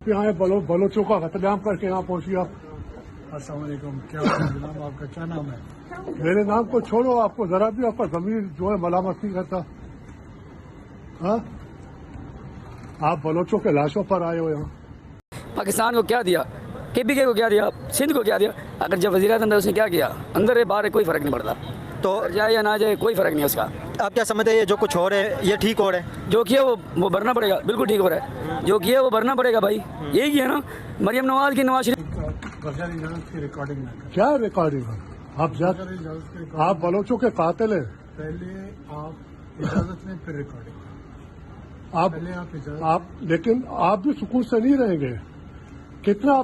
यहाँ बलोचों का कत्लेआम करके यहाँ पहुंची आप। अस्सलाम वालेकुम, क्या जनाब आपका क्या नाम है? मेरे नाम को छोड़ो, आपको जरा भी आपका जमीर जो है मलामत नहीं करता। हाँ, आप बलोचों के लाशों पर आए हो यहाँ। पाकिस्तान को क्या दिया, KPK को क्या दिया, सिंध को क्या दिया? अगर जब वज़ीर-ए-आज़म अंदर उसने क्या किया, अंदर है बाहर है कोई फ़र्क नहीं पड़ता। तो जाए या ना जाए कोई फ़र्क नहीं है उसका। आप क्या समझते हैं ये जो कुछ हो रहा है ये ठीक हो रहा है? जो किया वो भरना पड़ेगा, बिल्कुल ठीक हो रहा है। जो किया वो भरना पड़ेगा भाई, यही किया ना मरियम नवाज की, नवाज शरीफ बगैर इजाजत की रिकॉर्डिंग ना करें। क्या रिकॉर्डिंग है? आप बलोचों के कातिल हैं। पहले आप इजाजत लें फिर रिकॉर्डिंग। पहले आप इजाजत आप लेकिन आप भी सुकून से नहीं रहेंगे। कितना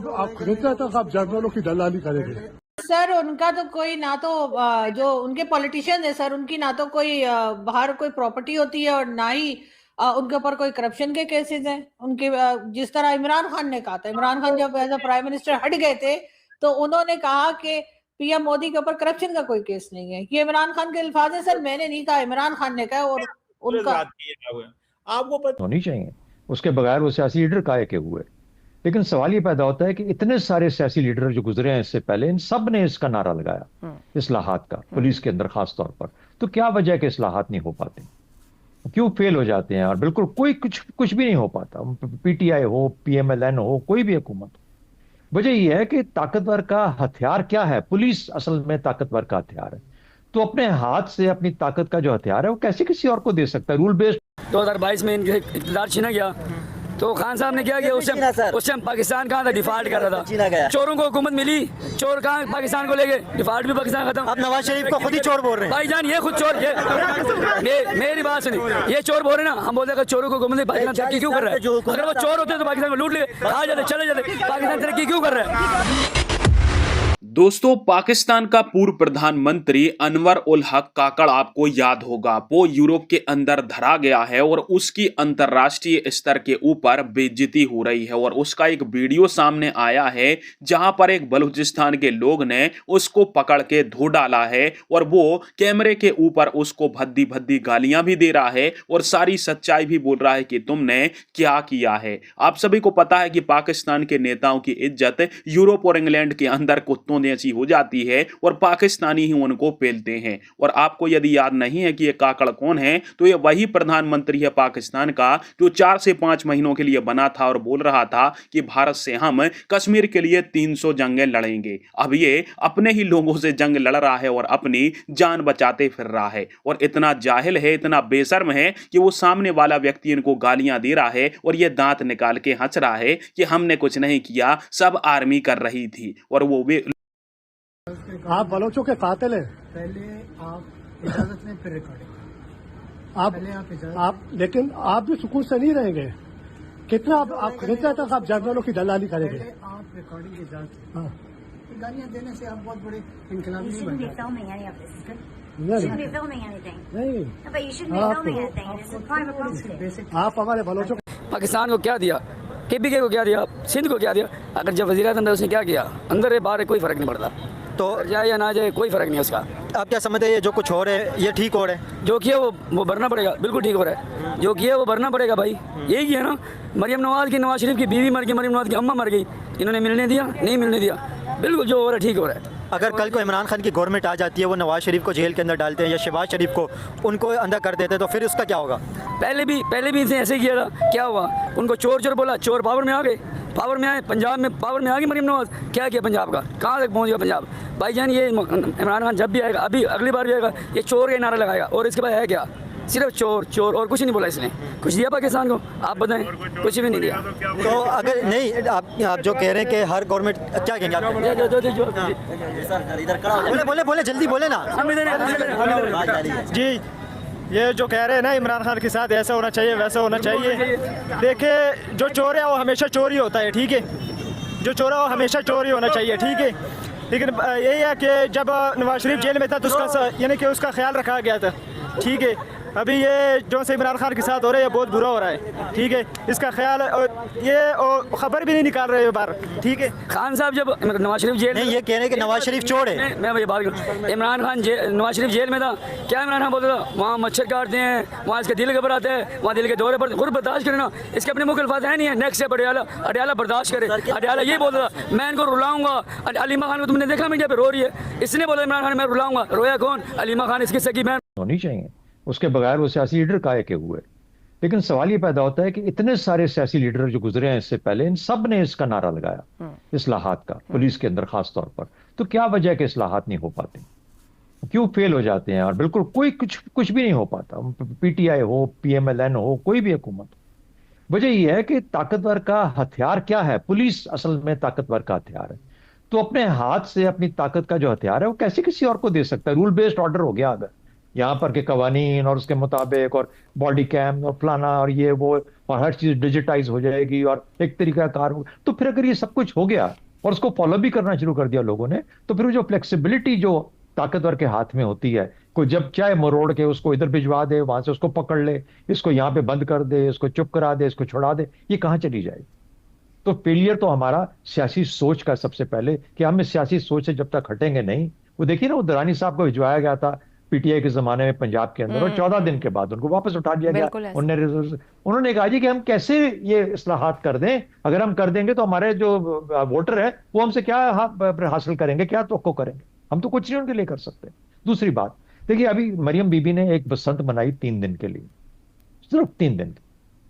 तक आप जानवरों की दलाली करेंगे? सर उनका तो कोई ना तो जो उनके पॉलिटिशियन है सर, उनकी ना तो कोई बाहर कोई प्रॉपर्टी होती है और ना ही उनके ऊपर कोई करप्शन के केसेस हैं। उनके जिस तरह इमरान खान ने कहा था, इमरान खान जब एज अ प्राइम मिनिस्टर हट गए थे तो उन्होंने कहा कि PM मोदी के ऊपर करप्शन का कोई केस नहीं है। ये इमरान खान के अल्फाज है सर, मैंने नहीं कहा, इमरान खान ने कहा। और उनका आपको पता होनी चाहिए, उसके बगैर वो सियासी लीडर काहे के हुए। लेकिन सवाल ये पैदा होता है कि इतने सारे सियासी लीडर जो गुजरे हैं इससे पहले, इन सब ने इसका नारा लगाया इस्लाहात का, पुलिस के अंदर खास तौर पर। तो क्या वजह है कि इस्लाहात नहीं हो पाते, क्यों फेल हो जाते हैं और बिल्कुल कुछ भी नहीं हो पाता? PTI हो, PMLN हो, कोई भी हुकूमत। वजह यह है कि ताकतवर का हथियार क्या है? पुलिस असल में ताकतवर का हथियार है। तो अपने हाथ से अपनी ताकत का जो हथियार है वो कैसे किसी और को दे सकता है? रूल बेस्ड 2022 में इनके इक़्तिदार छीना गया तो खान साहब ने क्या किया? उस टाइम पाकिस्तान कहाँ था? डिफॉल्ट कर रहा था। चोरों को हुकूमत मिली, चोर कहाँ पाकिस्तान को ले गए, डिफॉल्ट भी पाकिस्तान खत्म। आप नवाज शरीफ को खुद ही चोर बोल रहे हैं। भाईजान ये खुद चोर, ये मेरी बात सुनिए, ये चोर बोल रहे ना। हम बोलते हैं चोरों को हुकूमत पाकिस्तान तरक्की क्यों कर रहा है? अगर वो चोर होते तो पाकिस्तान को लूट ले, आ जाते, चले जाते। पाकिस्तान तरक्की क्यों कर रहा है? दोस्तों, पाकिस्तान का पूर्व प्रधानमंत्री अनवर उल हक काकड़ आपको याद होगा, वो यूरोप के अंदर धरा गया है और उसकी अंतर्राष्ट्रीय स्तर के ऊपर बेइज्जती हो रही है। और उसका एक वीडियो सामने आया है जहां पर एक बलूचिस्तान के लोग ने उसको पकड़ के धो डाला है और वो कैमरे के ऊपर उसको भद्दी भद्दी गालियां भी दे रहा है और सारी सच्चाई भी बोल रहा है कि तुमने क्या किया है। आप सभी को पता है कि पाकिस्तान के नेताओं की इज्जत यूरोप और इंग्लैंड के अंदर कुत्तों ऐसी हो जाती है और पाकिस्तानी ही उनको पेलते हैं। और आपको यदि याद नहीं है कि ये काकड़ कौन है, तो ये वही प्रधानमंत्री है पाकिस्तान का जो 4 से 5 महीनों के लिए बना था और बोल रहा था कि भारत से हम कश्मीर के लिए 300 जंगें लड़ेंगे। अब ये अपने ही लोगों से जंग लड़ रहा है और अपनी जान बचाते फिर रहा है। और इतना जाहिल है, इतना बेशर्म है कि वो सामने वाला व्यक्ति इनको गालियां दे रहा है और ये दांत निकाल के हंस रहा है कि हमने कुछ नहीं किया, सब आर्मी कर रही थी। और वो भी आप बलोचों के कातिल हैं। पहले आप इजाजत लें फिर रिकॉर्डिंग। आप लेकिन आप भी सुकून से नहीं रहेंगे। कितना तक आप जानवरों की दलाली करेंगे? पहले आप रिकॉर्डिंग की इजाजत लें। हाँ। गालियां देने से आप बहुत बड़े इनकलाबी नहीं बन जाते। आप हमारे बलोचों पाकिस्तान को क्या दिया, KPK को क्या दिया, सिंध को क्या दिया? अगर जब वज़ीर-ए-आज़म अंदर उसने क्या किया, अंदर है बाहर है कोई फ़र्क नहीं पड़ता। तो जाए या ना जाए कोई फ़र्क नहीं है उसका। आप क्या समझते हैं ये जो कुछ हो रहा है ये ठीक हो रहा है? जो किया वो भरना पड़ेगा, बिल्कुल ठीक हो रहा है। जो किया वो भरना पड़ेगा भाई, यही किया ना। मरियम नवाज की, नवाज शरीफ की बीवी मर गई, मरियम नवाज की अम्मा मर गई, इन्होंने मिलने दिया? नहीं मिलने दिया। बिल्कुल जो हो रहा है ठीक हो रहा है। अगर कल को इमरान खान की गवर्नमेंट आ जाती है, वो नवाज शरीफ को जेल के अंदर डालते हैं या शहबाज शरीफ को उनको अंदर कर देते हैं, तो फिर उसका क्या होगा? पहले भी इनसे ऐसे किया था, क्या हुआ? उनको चोर बोला, चोर पावर में आ गए, पावर में आए, पंजाब में पावर में आ गई मरियम नवाज। क्या किया पंजाब का? कहाँ तक पहुँच गया पंजाब? भाईजान ये इमरान खान जब भी आएगा, अभी अगली बार भी आएगा, ये चोर का नारा लगाएगा। और इसके बाद है क्या? सिर्फ चोर चोर और कुछ नहीं बोला इसने। कुछ दिया पाकिस्तान को? आप बताएं, कुछ भी नहीं दिया। तो अगर नहीं आप जो कह रहे हैं कि हर गवर्नमेंट क्या कहेंगे आप? बोले जल्दी बोले ना जी। ये जो कह रहे हैं ना इमरान खान के साथ ऐसा होना चाहिए वैसा होना चाहिए, देखिए जो चोर है वो हमेशा चोर ही होता है, ठीक है? जो चोर है वो हमेशा चोर ही होना चाहिए, ठीक है? लेकिन यही है कि जब नवाज शरीफ जेल में था तो उसका यानी कि उसका ख्याल रखा गया था, ठीक है? अभी ये जो से इमरान खान के साथ हो रहा है ये बहुत बुरा हो रहा है, ठीक है। इसका ख्याल और ये खबर भी नहीं निकाल रहे बार, ठीक है। खान साहब जब नवाज शरीफ जेल नहीं, ये कह रहे हैं कि नवाज शरीफ चोर है। मैं भाई बात करूं, इमरान खान नवाज शरीफ जेल में था, क्या इमरान खान बोलता था वहाँ मच्छर काटते हैं, वहाँ इसके दिल घबराते हैं, वहाँ दिल के दौरे पर खुद बर्दाश्त करे ना, इसके अपने मुख अल्फाज है नहीं है, नेक्स्ट है अडियाला बर्दाश्त करे। अडियाला ये बोलता था मैं इनको रुलाऊंगा, अलीमा खान को तुमने देखा मीडिया पे रो रही है, इसने बोला इमरान खान मैं रुलाऊंगा, रोया कौन? अलीमा खान इसकी सगी बहन होनी चाहिए, उसके बगैर वो सियासी लीडर काहे के हुए। लेकिन सवाल ये पैदा होता है कि इतने सारे सियासी लीडर जो गुजरे हैं इससे पहले, इन सब ने इसका नारा लगाया इस्लाहात का, पुलिस के अंदर खास तौर पर। तो क्या वजह है कि इस्लाहात नहीं हो पाते, क्यों फेल हो जाते हैं? और बिल्कुल कोई कुछ भी नहीं हो पाता, पीटीआई हो, पीएमएलएन हो, कोई भी हुकूमत। वजह यह है कि ताकतवर का हथियार क्या है? पुलिस असल में ताकतवर का हथियार है। तो अपने हाथ से अपनी ताकत का जो हथियार है वो कैसे किसी और को दे सकता है? रूल बेस्ड ऑर्डर हो गया अगर यहाँ पर के कवानीन और उसके मुताबिक और बॉडी कैम और फलाना और ये वो और हर चीज डिजिटाइज हो जाएगी और एक तरीका कार हो, तो फिर अगर ये सब कुछ हो गया और उसको फॉलो भी करना शुरू कर दिया लोगों ने, तो फिर जो फ्लेक्सिबिलिटी जो ताकतवर के हाथ में होती है, कोई जब चाहे मरोड़ के उसको इधर भिजवा दे, वहां से उसको पकड़ ले, इसको यहाँ पे बंद कर दे, इसको चुप करा दे, इसको छुड़ा दे, ये कहाँ चली जाएगी? तो फेलियर तो हमारा सियासी सोच का सबसे पहले, कि हम इस सियासी सोच से जब तक हटेंगे नहीं। वो देखिए ना, वो दरानी साहब को भिजवाया गया था पीटीआई के जमाने में पंजाब के अंदर, और 14 दिन के बाद उनको वापस उठा दिया गया। उन्होंने कहा जी कि हम कैसे ये इस्लाहात कर दें, अगर हम कर देंगे तो हमारे जो वोटर है वो हमसे क्या हासिल करेंगे, क्या तो करेंगे, हम तो कुछ नहीं उनके लिए कर सकते। दूसरी बात देखिए, अभी मरियम बीबी ने एक बसंत मनाई 3 दिन के लिए, सिर्फ 3 दिन,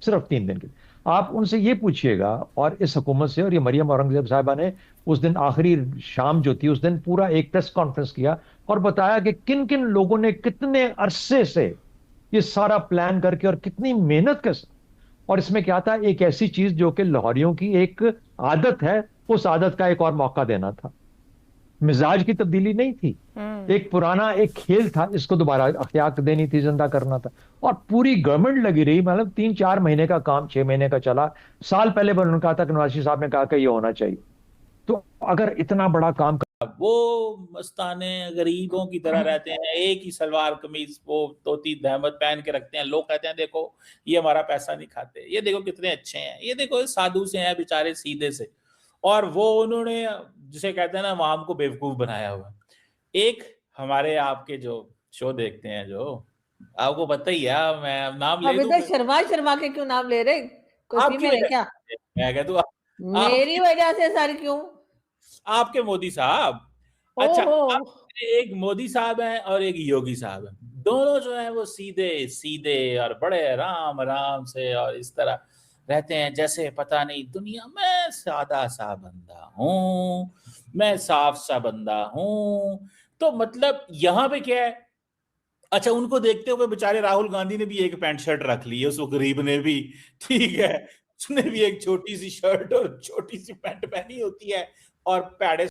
सिर्फ 3 दिन के लिए। आप उनसे ये पूछिएगा, और इस हुकूमत से, और ये मरियम औरंगजेब साहिबा ने उस दिन आखिरी शाम जो थी उस दिन पूरा एक प्रेस कॉन्फ्रेंस किया और बताया कि किन किन लोगों ने कितने अरसे से ये सारा प्लान करके और कितनी मेहनत के साथ, और इसमें क्या था, एक ऐसी चीज जो कि लाहौरियों की एक आदत है, उस आदत का एक और मौका देना था। मिजाज की तब्दीली नहीं थी, एक पुराना एक खेल था, इसको दोबारा अहयात देनी थी, जिंदा करना था। और पूरी गवर्नमेंट लगी रही, मतलब 3-4 महीने का काम 6 महीने का चला। साल पहले उन्होंने कहा था कि नवाज शरीफ साहब ने कहा कि ये होना चाहिए। तो अगर इतना बड़ा काम वो मस्ताने गरीबों की तरह रहते हैं, एक ही सलवार कमीज वो तोती दहमत पहन के रखते हैं, लोग कहते हैं देखो ये हमारा पैसा नहीं खाते, ये देखो कितने अच्छे हैं, ये देखो साधु से हैं बेचारे, सीधे से। और वो उन्होंने जिसे कहते हैं ना, वहां हमको बेवकूफ बनाया हुआ। एक हमारे आपके जो शो देखते हैं, जो आपको पता ही है, मैं नाम ले अभी तक शर्मा के क्यों नाम ले रहे? कुछ नहीं है क्या? मैं कह दूं मेरी वजह से सर क्यों? आपके मोदी साहब। अच्छा, एक मोदी साहब हैं और एक योगी साहब हैं, दोनों जो है वो सीधे सीधे और बड़े आराम से और इस तरह रहते हैं जैसे पता नहीं दुनिया में सादा सा बंदा हूं, मैं साफ सा बंदा हूं। तो मतलब यहाँ पे क्या है? अच्छा, उनको देखते हुए बेचारे राहुल गांधी ने भी एक पैंट शर्ट रख ली है, उस गरीब ने भी, ठीक है, उसने भी एक छोटी सी शर्ट और छोटी सी पैंट पहनी होती है और पैड़े